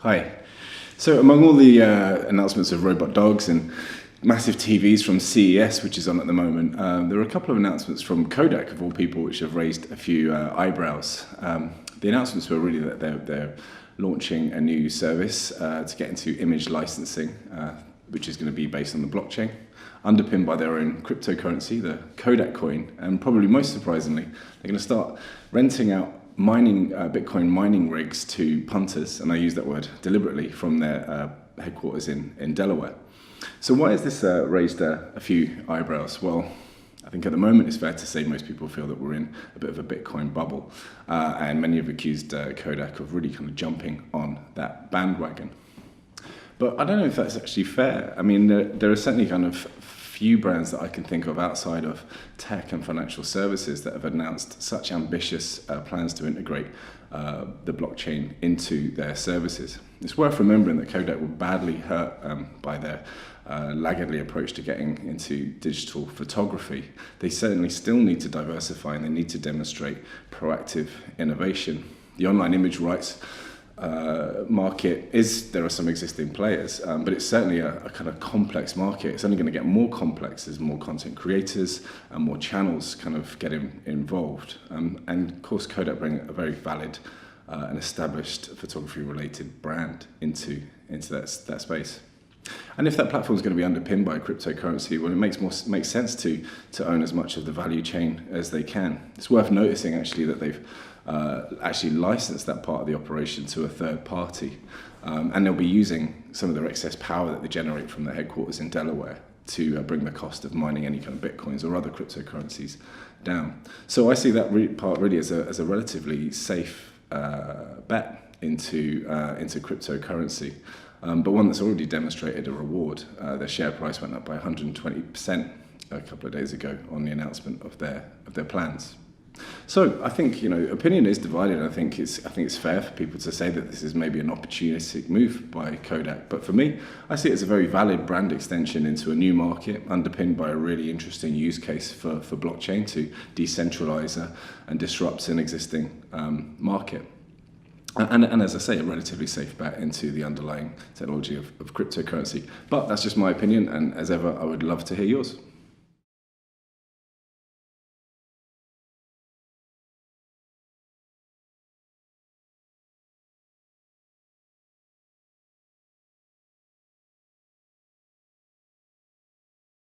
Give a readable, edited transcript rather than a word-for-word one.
Hi. So among all the announcements of robot dogs and massive TVs from CES, which is on at the moment, there are a couple of announcements from Kodak, of all people, which have raised a few eyebrows. The announcements were really that they're launching a new service to get into image licensing, which is going to be based on the blockchain, underpinned by their own cryptocurrency, the Kodak coin, and probably most surprisingly, they're going to start renting out Bitcoin mining rigs to punters, and I use that word deliberately, from their headquarters in Delaware. So why has this raised a few eyebrows? Well, I think at the moment it's fair to say most people feel that we're in a bit of a Bitcoin bubble, and many have accused Kodak of really kind of jumping on that bandwagon. But I don't know if that's actually fair. I mean, there are certainly kind of few brands that I can think of outside of tech and financial services that have announced such ambitious plans to integrate the blockchain into their services. It's worth remembering that Kodak were badly hurt by their laggardly approach to getting into digital photography. They certainly still need to diversify, and they need to demonstrate proactive innovation. The online image rights market there are some existing players, but it's certainly a kind of complex market. It's only going to get more complex as more content creators and more channels kind of get involved. And of course, Kodak bring a very valid and established photography-related brand into that space. And if that platform is going to be underpinned by cryptocurrency, well, it makes sense to own as much of the value chain as they can. It's worth noticing actually that they've actually licensed that part of the operation to a third party, and they'll be using some of their excess power that they generate from their headquarters in Delaware to bring the cost of mining any kind of bitcoins or other cryptocurrencies down. So I see that part really as a relatively safe bet into cryptocurrency. But one that's already demonstrated a reward. Their share price went up by 120% a couple of days ago on the announcement of their plans. So I think opinion is divided. I think it's fair for people to say that this is maybe an opportunistic move by Kodak. But for me, I see it as a very valid brand extension into a new market, underpinned by a really interesting use case for blockchain to decentralize and disrupt an existing market. And as I say, a relatively safe bet into the underlying technology of cryptocurrency. But that's just my opinion, and as ever, I would love to hear yours.